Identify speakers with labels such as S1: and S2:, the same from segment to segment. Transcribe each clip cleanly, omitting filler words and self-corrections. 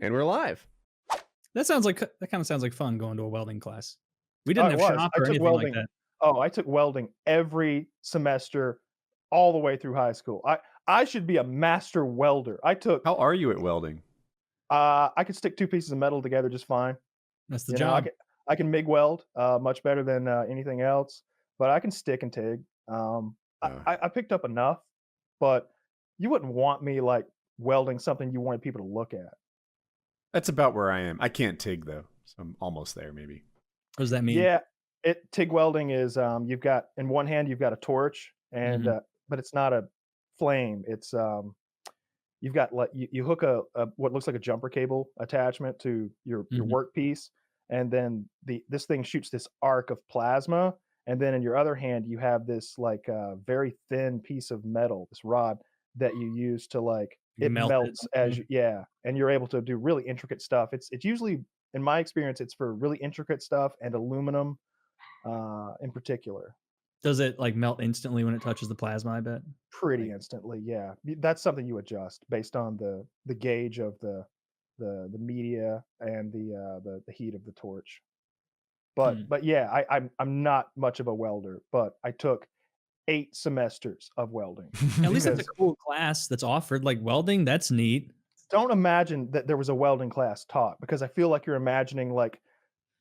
S1: And we're live.
S2: That kind of sounds like fun going to a welding class. We didn't have
S3: It was.
S2: shop
S3: I
S2: or
S3: took
S2: anything like
S3: welding.
S2: that.
S3: Oh, I took welding every semester all the way through high school. I should be a master welder.
S1: How are you at welding?
S3: I could stick 2 pieces of metal together just fine.
S2: That's the
S3: You know,
S2: job.
S3: I can MIG weld, much better than, anything else, but I can stick and TIG. I picked up enough, but you wouldn't want me, like, welding something you wanted people to look at.
S1: That's about where I am. I can't TIG though, so I'm almost there maybe.
S2: What does that mean?
S3: Yeah, TIG welding is, you've got in one hand, you've got a torch and, but it's not a flame. It's, you've got like you hook a what looks like a jumper cable attachment to your workpiece, and then this thing shoots this arc of plasma, and then in your other hand you have this like very thin piece of metal, this rod that you use to like it
S2: Melt it.
S3: melts as you, and you're able to do really intricate stuff. It's usually in my experience it's for really intricate stuff and aluminum in particular.
S2: Does it like melt instantly when it touches the plasma, I bet?
S3: Pretty instantly, yeah. That's something you adjust based on the gauge of the media and the heat of the torch. But yeah, I'm not much of a welder, but I took 8 semesters of welding.
S2: At least it's a
S3: Because
S2: cool class that's offered, like welding. That's neat.
S3: don't imagine that there was a welding class taught, because I feel like you're imagining like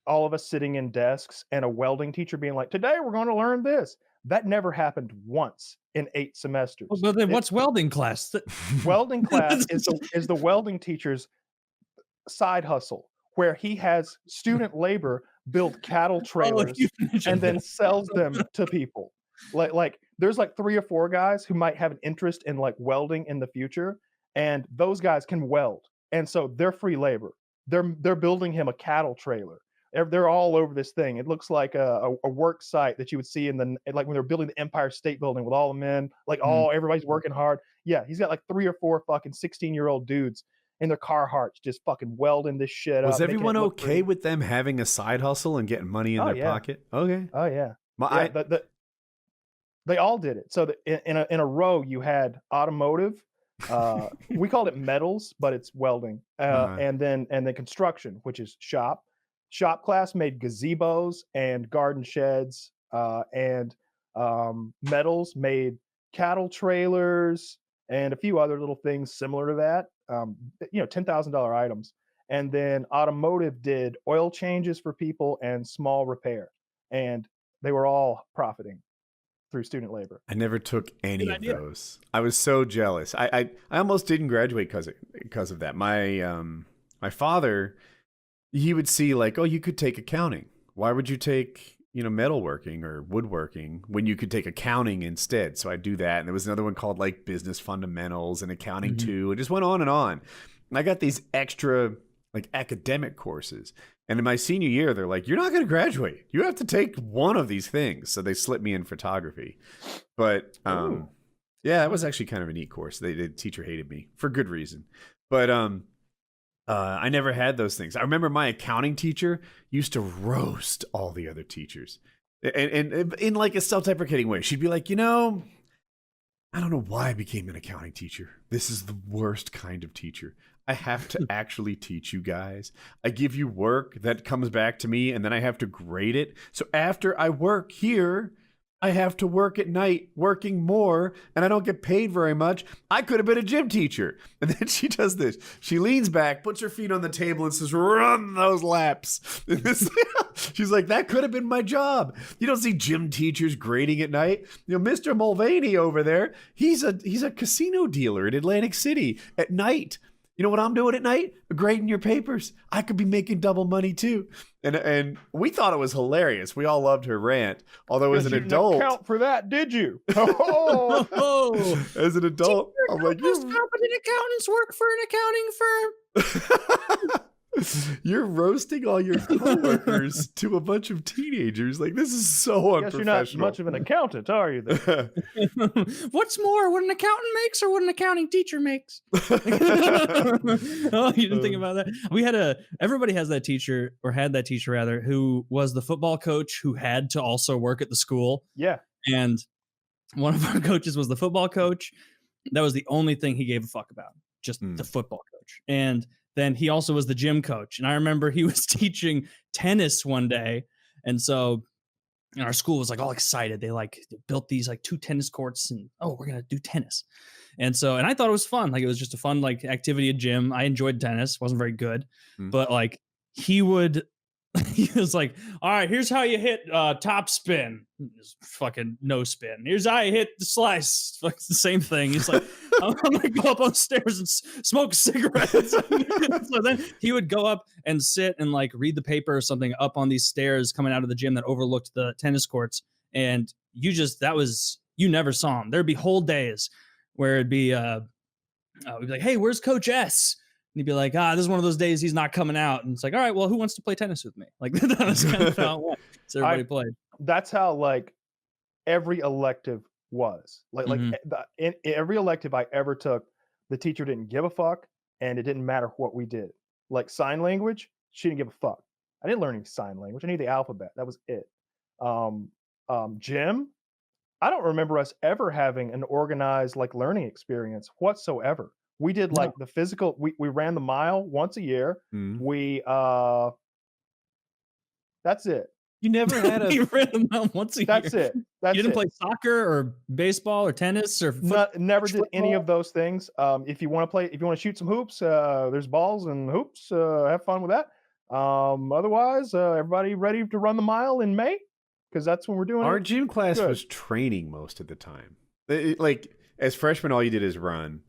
S3: all of us sitting in desks and a welding teacher being like, "Today we're going to learn this." That never happened once in 8 semesters.
S2: Well, then what's welding class?
S3: Welding class is the welding teacher's side hustle, where he has student labor build cattle trailers and then sells them to people. Like there's like 3 or 4 guys who might have an interest in like welding in the future, and those guys can weld, and so they're free labor. They're building him a cattle trailer. They're all over this thing. It looks like a work site that you would see in the like when they're building the Empire State Building with all the men, like everybody's working hard. Yeah, he's got like 3 or 4 fucking 16-year-old dudes in their Carhartts just fucking welding this shit up.
S1: Was everyone okay with them having a side hustle and getting money in their pocket? Okay.
S3: Oh yeah. They all did it. So in a row you had automotive, we called it metals, but it's welding, and then construction, which is shop. Shop class made gazebos and garden sheds, and metals made cattle trailers and a few other little things similar to that. $10,000 items. And then automotive did oil changes for people and small repair, and they were all profiting through student labor.
S1: I never took any of those. I was so jealous. I almost didn't graduate because of that. My father, he would see like, oh, you could take accounting. Why would you take, metalworking or woodworking when you could take accounting instead? So I do that. And there was another one called like business fundamentals and accounting too. It just went on and on. And I got these extra like academic courses. And in my senior year, they're like, you're not going to graduate. You have to take one of these things. So they slipped me in photography. But yeah, it was actually kind of a neat course. The teacher hated me for good reason. But I never had those things. I remember my accounting teacher used to roast all the other teachers, and in like a self-deprecating way. She'd be like, I don't know why I became an accounting teacher. This is the worst kind of teacher. I have to actually teach you guys. I give you work that comes back to me, and then I have to grade it. So after I work here, I have to work at night, working more, and I don't get paid very much. I could have been a gym teacher. And then she does this. She leans back, puts her feet on the table, and says, run those laps. She's like, that could have been my job. You don't see gym teachers grading at night. Mr. Mulvaney over there, he's a casino dealer in Atlantic City at night. You know what I'm doing at night? Grading your papers. I could be making double money too. And we thought it was hilarious. We all loved her rant. Although as an adult,
S3: didn't account for that, did you? Oh.
S1: As an adult, I'm like,
S2: most competent accountants work for an accounting firm.
S1: You're roasting all your coworkers to a bunch of teenagers. Like, this is so unprofessional.
S3: Guess you're not much of an accountant, are you? Then?
S2: What's more, what an accountant makes or what an accounting teacher makes? Oh, you didn't think about that? Everybody has that teacher, or had that teacher rather, who was the football coach who had to also work at the school.
S3: Yeah.
S2: And one of our coaches was the football coach. That was the only thing he gave a fuck about, just the football coach. And then he also was the gym coach. And I remember he was teaching tennis one day. And so our school was like all excited. They built these like 2 tennis courts and, oh, we're going to do tennis. And so, and I thought it was fun. Like it was just a fun like activity at gym. I enjoyed tennis. Wasn't very good, but like he would, he was like, all right, here's how you hit top spin. Just fucking no spin. Here's how you hit the slice. Like the same thing. He's like, I'm gonna go up on stairs and smoke cigarettes. So then he would go up and sit and like read the paper or something up on these stairs coming out of the gym that overlooked the tennis courts. And you never saw him. There'd be whole days where it'd be we'd be like, hey, where's Coach S? And he'd be like, this is one of those days he's not coming out. And it's like, all right, well, who wants to play tennis with me? Like that was kind of how it went. So everybody played.
S3: That's how like every elective was. In every elective I ever took, the teacher didn't give a fuck, and it didn't matter what we did. Like sign language, she didn't give a fuck. I didn't learn any sign language. I knew the alphabet. That was it. Gym, I don't remember us ever having an organized like learning experience whatsoever. We did like the physical, we ran the mile once a year. We that's it.
S1: You never had a
S2: you ran the mile once a
S3: That's
S2: year.
S3: it. That's
S2: you didn't
S3: it.
S2: play soccer or baseball or tennis or
S3: never did any
S2: football?
S3: of those things. If you want to shoot some hoops, there's balls and hoops. Have fun with that. Otherwise, everybody ready to run the mile in May? Because that's when we're doing
S1: Our
S3: it.
S1: gym class
S3: Good.
S1: was training most of the time. Like as freshmen, all you did is run.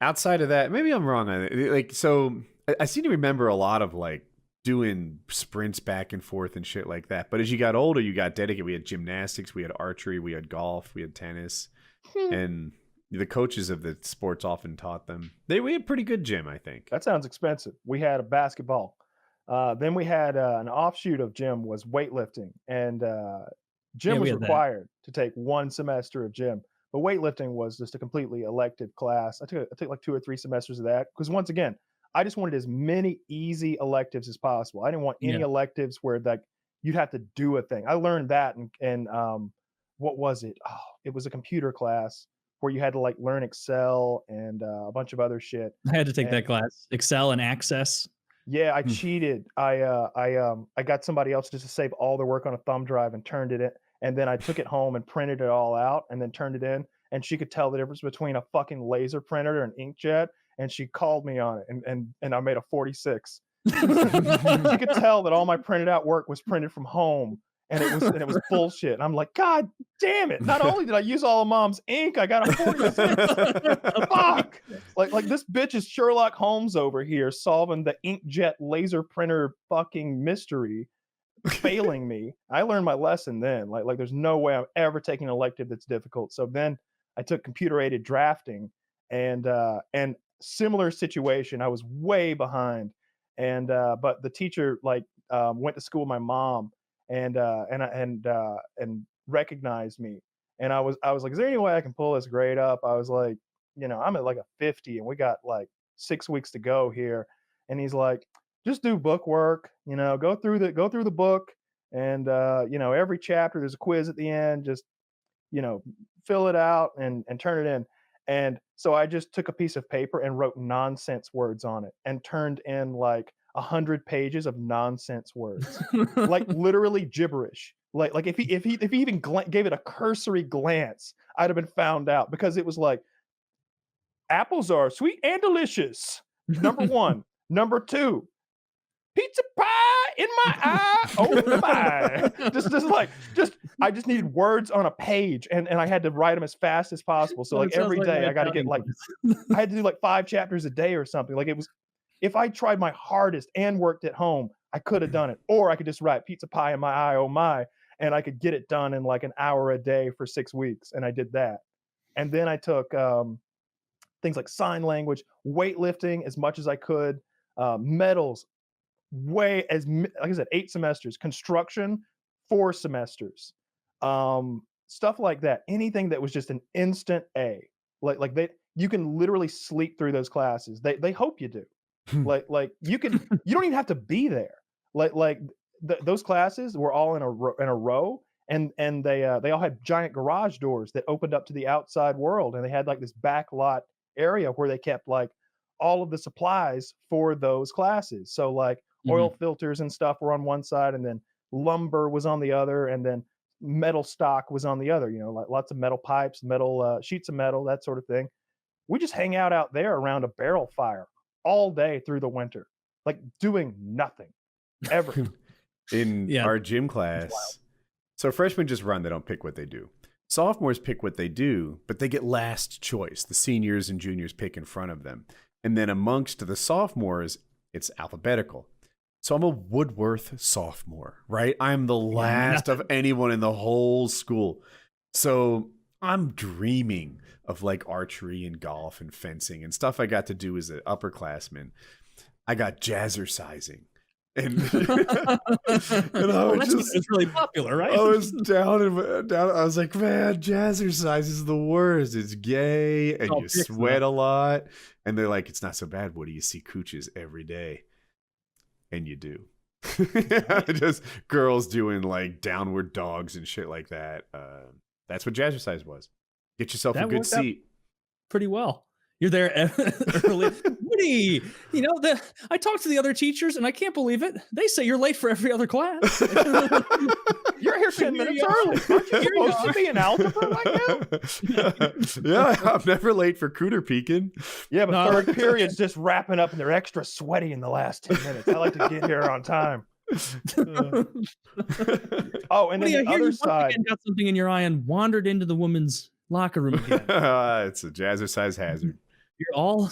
S1: Outside of that, maybe I'm wrong on it. Like, so I seem to remember a lot of like doing sprints back and forth and shit like that. But as you got older, you got dedicated. We had gymnastics, we had archery, we had golf, we had tennis, and the coaches of the sports often taught them. We had pretty good gym, I think.
S3: That sounds expensive. We had a basketball. Then we had an offshoot of gym was weightlifting, and gym was required to take 1 semester of gym. But weightlifting was just a completely elective class. I took like 2 or 3 semesters of that because once again, I just wanted as many easy electives as possible. I didn't want any electives where like you'd have to do a thing. I learned that and what was it? Oh, it was a computer class where you had to like learn Excel and a bunch of other shit.
S2: I had to take that class, Excel and Access.
S3: Yeah, I cheated. I got somebody else just to save all their work on a thumb drive and turned it in. And then I took it home and printed it all out and then turned it in. And she could tell the difference between a fucking laser printer and an inkjet. And she called me on it. And I made a 46. She could tell that all my printed out work was printed from home. And it was bullshit. And I'm like, God damn it. Not only did I use all of mom's ink, I got a 46. Fuck. Like this bitch is Sherlock Holmes over here solving the inkjet laser printer fucking mystery, failing me. I learned my lesson then. Like there's no way I'm ever taking an elective that's difficult. So then I took computer aided drafting and similar situation. I was way behind. And but the teacher went to school with my mom and recognized me. And I was like, is there any way I can pull this grade up? I was like, I'm at like a 50 and we got like 6 weeks to go here. And he's like, just do book work, go through the book and every chapter there's a quiz at the end, just fill it out and turn it in. And so I just took a piece of paper and wrote nonsense words on it and turned in like 100 pages of nonsense words, like literally gibberish. Like if he even gave it a cursory glance, I'd have been found out because it was like, apples are sweet and delicious. Number 1. Number 2, pizza pie in my eye. Oh my. I just needed words on a page and I had to write them as fast as possible. So like every day I got to get like, I had to do like 5 chapters a day or something. Like it was, if I tried my hardest and worked at home, I could have done it. Or I could just write pizza pie in my eye, oh my, and I could get it done in like an hour a day for 6 weeks. And I did that. And then I took things like sign language, weightlifting as much as I could, metals, like I said, 8 semesters, construction, 4 semesters, stuff like that. Anything that was just an instant A, you can literally sleep through those classes. They hope you do. like you don't even have to be there. Those classes were all in a row, and they all had giant garage doors that opened up to the outside world, and they had like this back lot area where they kept like all of the supplies for those classes. So like oil filters and stuff were on one side, and then lumber was on the other, and then metal stock was on the other. You know, like lots of metal pipes, metal sheets of metal, that sort of thing. We just hang out there around a barrel fire all day through the winter, like doing nothing ever.
S1: In our gym class, so freshmen just run, they don't pick what they do. Sophomores pick what they do, but they get last choice. The seniors and juniors pick in front of them. And then amongst the sophomores, it's alphabetical. So I'm a Woodworth sophomore, right? I'm the last of anyone in the whole school. So I'm dreaming of like archery and golf and fencing and stuff I got to do as an upperclassman. I got jazzercising. And, and I was
S2: it's really popular, right?
S1: I was down. I was like, man, jazzercise is the worst. It's gay and you sweat a lot. And they're like, it's not so bad, Woody. You see cooches every day. And you do. Just girls doing like downward dogs and shit like that. That's what jazzercise was. Get yourself a good seat.
S2: Pretty well. You're there early. Woody, you know, I talked to the other teachers and I can't believe it. They say you're late for every other class.
S3: You're here 10 minutes early. Aren't you supposed to be in algebra right now?
S1: Yeah, I'm never late for cooter peeking.
S3: Yeah, but third period's just wrapping up and they're extra sweaty in the last 10 minutes. I like to get here on time. Oh, and then the other side.
S2: Got something in your eye and wandered into the woman's locker room again.
S1: It's a jazzercise hazard.
S2: You're all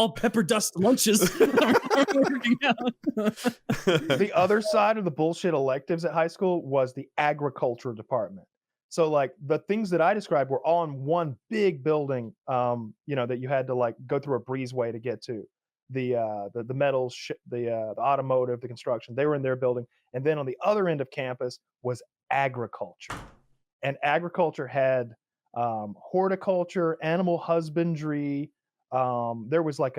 S2: pepper dust lunches. Working out.
S3: The other side of the bullshit electives at high school was the agriculture department. So like the things that I described were all in one big building, you know, that you had to like go through a breezeway to get to. The metals, the automotive, the construction, they were in their building. And then on the other end of campus was agriculture. And agriculture had horticulture, animal husbandry. There was they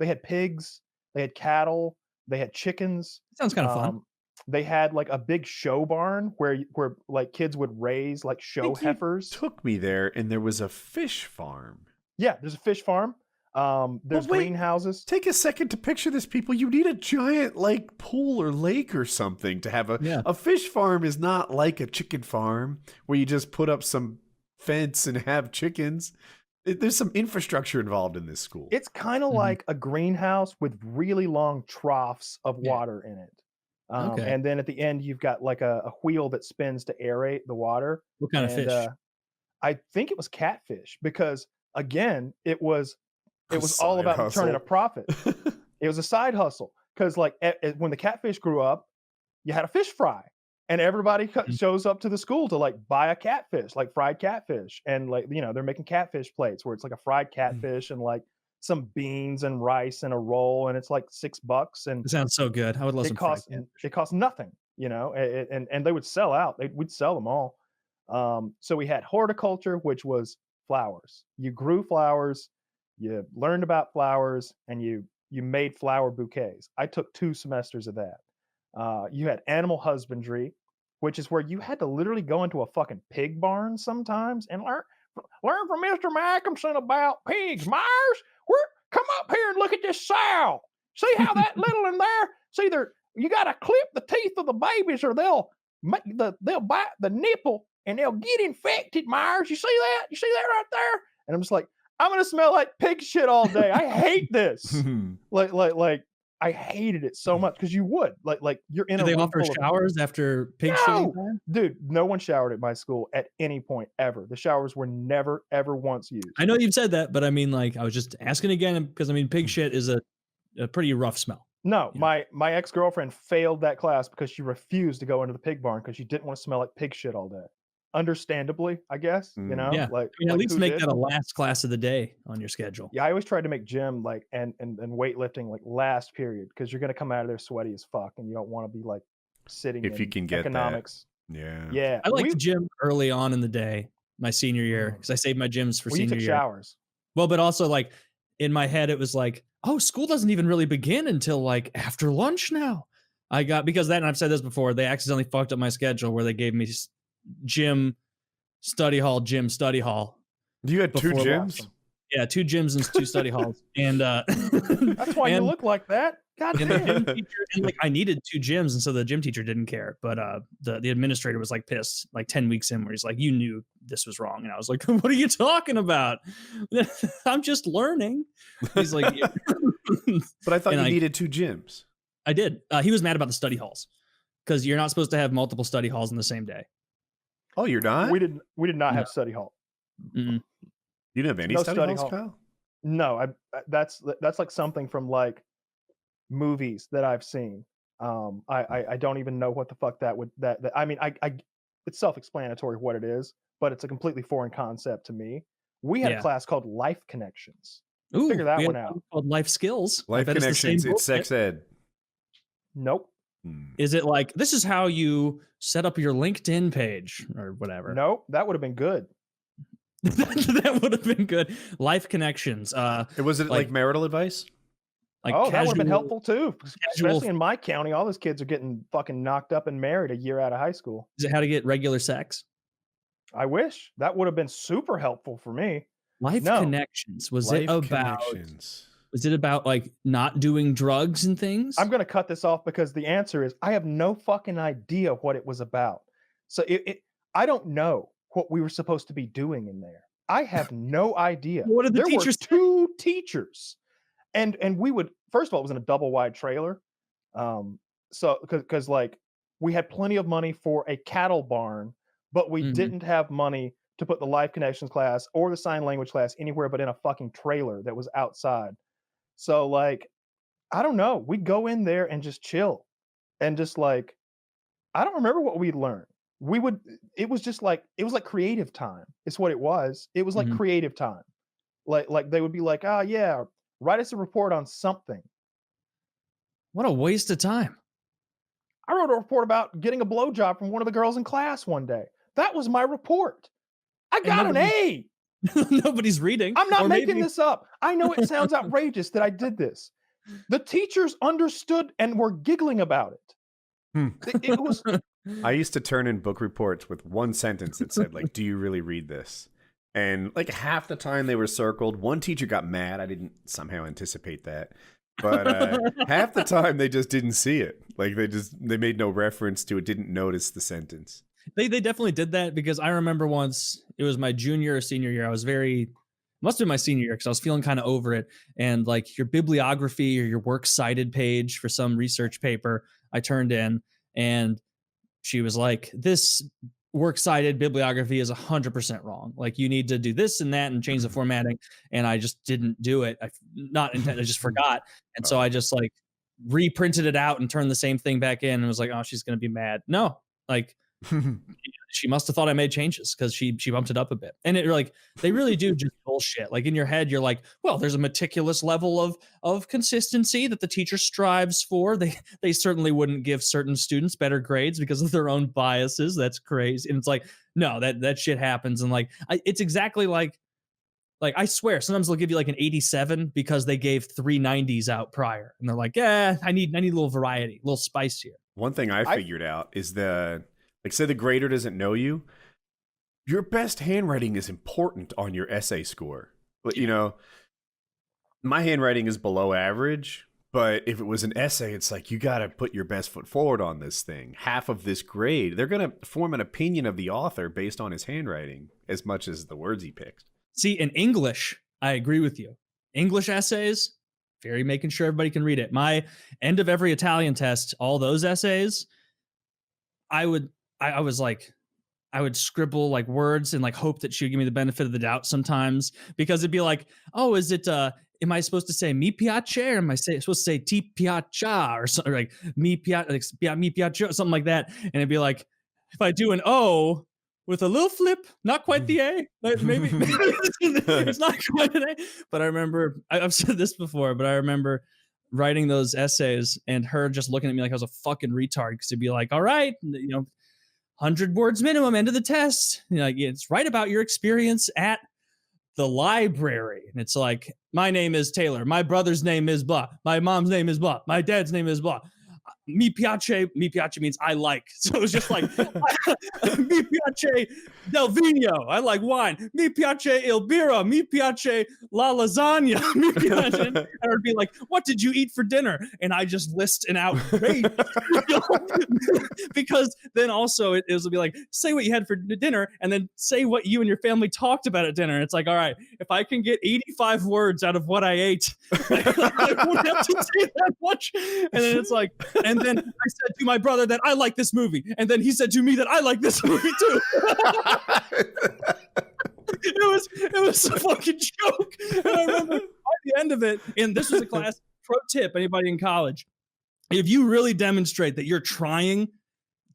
S3: had pigs, they had cattle, they had chickens.
S2: Sounds kind of fun.
S3: They had like a big show barn where like kids would raise like show heifers.
S1: Took me there, and there was a fish farm.
S3: Yeah, there's a fish farm. There's greenhouses.
S1: Take a second to picture this, people. You need a giant like pool or lake or something to have a fish farm. Is not like a chicken farm where you just put up some fence and have chickens. There's some infrastructure involved in this school.
S3: It's kind of like a greenhouse with really long troughs of water in it. And then at the end, you've got like a wheel that spins to aerate the water.
S2: What kind of fish?
S3: I think it was catfish because again, it was all about turning a profit. It was a side hustle because like when the catfish grew up, you had a fish fry and everybody shows up to the school to like buy a catfish, like fried catfish. And like, you know, they're making catfish plates where it's like a fried catfish and like some beans and rice and a roll. And it's like $6. And
S2: it sounds so good. I would love some fried catfish.
S3: It costs nothing, you know, and they would sell out. We'd sell them all. So we had horticulture, which was flowers. You grew flowers. You learned about flowers and you made flower bouquets. I took 2 semesters of that. You had animal husbandry, which is where you had to literally go into a fucking pig barn sometimes and learn from Mr. Malcolmson about pigs. Myers, come up here and look at this sow. See how that little in there? See, you got to clip the teeth of the babies or they'll bite the nipple and they'll get infected. Myers, you see that? You see that right there? And I'm just like, I'm gonna smell like pig shit all day. I hate this. like I hated it so much because you would like you're in.
S2: Do they offer showers after pig shit?
S3: Dude, no one showered at my school at any point ever. The showers were never ever once used.
S2: I know you've said that, but I mean, like, I was just asking again because I mean, pig shit is a pretty rough smell.
S3: No, my ex-girlfriend failed that class because she refused to go into the pig barn because she didn't want to smell like pig shit all day. Understandably, I guess, you know,
S2: like I mean, at least make that a last class of the day on your schedule.
S3: Yeah, I always tried to make gym like and weightlifting like last period because you're gonna come out of there sweaty as fuck and you don't want to be like sitting.
S1: If you can get
S3: economics,
S1: yeah.
S2: I liked the gym early on in the day, my senior year, because I saved my gyms for senior year.
S3: Showers.
S2: Well, but also like in my head, it was like, oh, school doesn't even really begin until like after lunch now. Because then I've said this before, they accidentally fucked up my schedule where they gave me gym, study hall,
S1: You had 2 gyms?
S3: Awesome.
S2: Yeah, 2 gyms and 2 study halls. And
S3: That's why you look like that. God
S2: and the
S3: damn.
S2: gym teacher, and like I needed 2 gyms, and so the gym teacher didn't care. But the administrator was like pissed, like 10 weeks in, where he's like, "You knew this was wrong," and I was like, "What are you talking about? I'm just learning." He's like, yeah.
S1: But I thought
S2: And
S1: you
S2: I-
S1: needed 2 gyms.
S2: I did. He was mad about the study halls because you're not supposed to have multiple study halls in the same day.
S1: Oh, you're not?
S3: We did not
S2: No.
S3: have study hall.
S2: Mm-mm.
S1: You didn't have any
S3: No
S1: study
S3: study
S1: halls,
S3: hall.
S1: Kyle?
S3: No, that's like something from like movies that I've seen. I don't even know what the fuck that would that I mean I it's self-explanatory what it is, but it's a completely foreign concept to me. We had
S2: Yeah.
S3: a class called Life Connections.
S2: Ooh,
S3: Figure that
S2: we
S3: one
S2: had
S3: out.
S2: called life skills. I
S1: Life
S2: bet it's the same
S1: Connections, it's
S2: bullshit.
S1: sex ed.
S3: Nope.
S2: Is it like this is how you set up your LinkedIn page or whatever?
S3: Nope. That would have been good.
S2: That would have been good. Life connections.
S1: Was it like marital advice?
S2: Like
S3: Oh, that would have been
S2: casual-
S3: helpful too.
S2: casual-
S3: Especially in my county, all those kids are getting fucking knocked up and married a year out of high school.
S2: Is it how to get regular sex?
S3: I wish that would have been super helpful for me.
S2: Life
S3: No.
S2: connections. Was
S1: Life
S2: it about?
S1: Connections.
S2: Was it about like not doing drugs and things?
S3: I'm going to cut this off because the answer is I have no fucking idea what it was about. So I don't know what we were supposed to be doing in there. I have no idea.
S2: What did the
S3: there
S2: teachers
S3: were 2 teachers, and we would first of all it was in a double wide trailer, so because like we had plenty of money for a cattle barn, but we
S2: Mhm.
S3: didn't have money to put the Life Connections class or the sign language class anywhere but in a fucking trailer that was outside. So like, I don't know. We'd go in there and just chill, and just like, I don't remember what we'd learn. We would. It was just like it was like creative time. It's what it was. It was like
S2: Mhm.
S3: creative time. Like they would be like, "Ah, yeah, write us a report on something."
S2: What a waste of time.
S3: I wrote a report about getting a blowjob from one of the girls in class one day. That was my report. I got an A.
S2: Nobody's reading.
S3: I'm not
S2: Or
S3: making
S2: maybe-
S3: this up. I know it sounds outrageous that I did this. The teachers understood and were giggling about it. It was
S1: I used to turn in book reports with one sentence that said, like, "Do you really read this?" And like half the time they were circled. One teacher got mad. I didn't somehow anticipate that. But half the time they just didn't see it. Like they made no reference to it, didn't notice the sentence.
S2: They definitely did that because I remember once it was my junior or senior year. I was must have been my senior year because I was feeling kind of over it. And like your bibliography or your works cited page for some research paper, I turned in and she was like, "This works cited bibliography is 100% wrong. Like you need to do this and that and change the formatting." And I just didn't do it. I just forgot. And so I just like reprinted it out and turned the same thing back in and was like, "Oh, she's going to be mad." No, like she must have thought I made changes because she bumped it up a bit. And it like they really do just bullshit. Like in your head, you're like, well, there's a meticulous level of consistency that the teacher strives for. They certainly wouldn't give certain students better grades because of their own biases. That's crazy. And it's like, no, that shit happens. And like it's exactly like I swear, sometimes they'll give you like an 87 because they gave 3 90s out prior. And they're like, yeah, I need a little variety, a little spice here.
S1: One thing I figured out is say the grader doesn't know you, your best handwriting is important on your essay score. You know, my handwriting is below average, but if it was an essay, it's like you got to put your best foot forward on this thing. Half of this grade, they're going to form an opinion of the author based on his handwriting as much as the words he picked.
S2: See, in English, I agree with you. English essays, very making sure everybody can read it. My end of every Italian test, all those essays, I would scribble like words and like hope that she would give me the benefit of the doubt sometimes because it'd be like, oh, is it am I supposed to say mi piace or am I supposed to say ti piaccia or something like mi piace something like that? And it'd be like, if I do an O with a little flip, not quite the A, like maybe it's not quite an A. But I remember I've said this before, but I remember writing those essays and her just looking at me like I was a fucking retard because it'd be like, all right, 100 words minimum, end of the test. Like, it's write about your experience at the library. And it's like, my name is Taylor. My brother's name is blah. My mom's name is blah. My dad's name is blah. mi piace means I like. So it was just like, mi piace del vino. I like wine. Mi piace il birra. Mi piace la lasagna. Mi piace. And it would be like, what did you eat for dinner? And I just list an outrage. Because then also it would be like, say what you had for dinner and then say what you and your family talked about at dinner. It's like, all right, if I can get 85 words out of what I ate, I won't have to say that much. And then it's like, and then I said to my brother that I like this movie. And then he said to me that I like this movie too. It was a fucking joke. And I remember by the end of it, and this was a class, pro tip, anybody in college, if you really demonstrate that you're trying,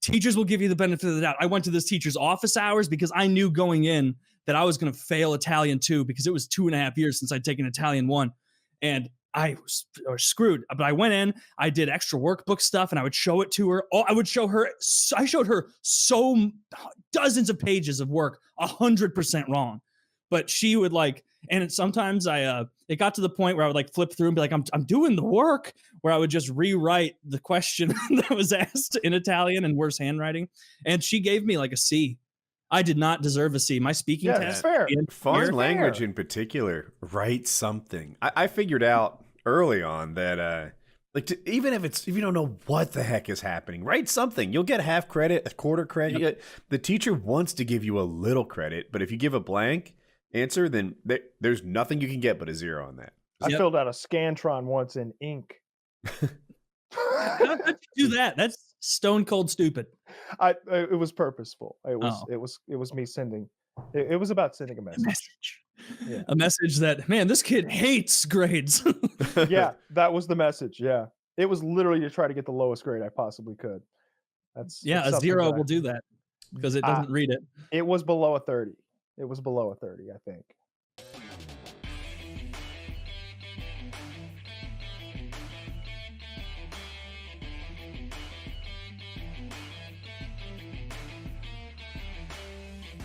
S2: teachers will give you the benefit of the doubt. I went to this teacher's office hours because I knew going in that I was going to fail Italian 2 because it was 2.5 years since I'd taken Italian 1. And I was screwed. But I went in, I did extra workbook stuff, and I would show it to her. I showed her so dozens of pages of work 100% wrong. But she would like, and sometimes it got to the point where I would like flip through and be like, I'm doing the work, where I would just rewrite the question that was asked in Italian and worse handwriting. And she gave me like a C. I did not deserve a C. My speaking test.
S3: Fair.
S1: Foreign language in particular, write something. I figured out early on that even if you don't know what the heck is happening, write something. You'll get half credit, a quarter credit. Yep. The teacher wants to give you a little credit, but if you give a blank answer, then there's nothing you can get but a 0 on that.
S3: I filled out a Scantron once in ink.
S2: How did you do that? That's stone cold stupid.
S3: It was purposeful. It was me sending. It was about sending a message. Yeah.
S2: A message that, man, this kid hates grades.
S3: Yeah, that was the message. Yeah, it was literally to try to get the lowest grade I possibly could.
S2: A 0 will do that because it doesn't read it.
S3: It was below a 30. It was below a 30, I think.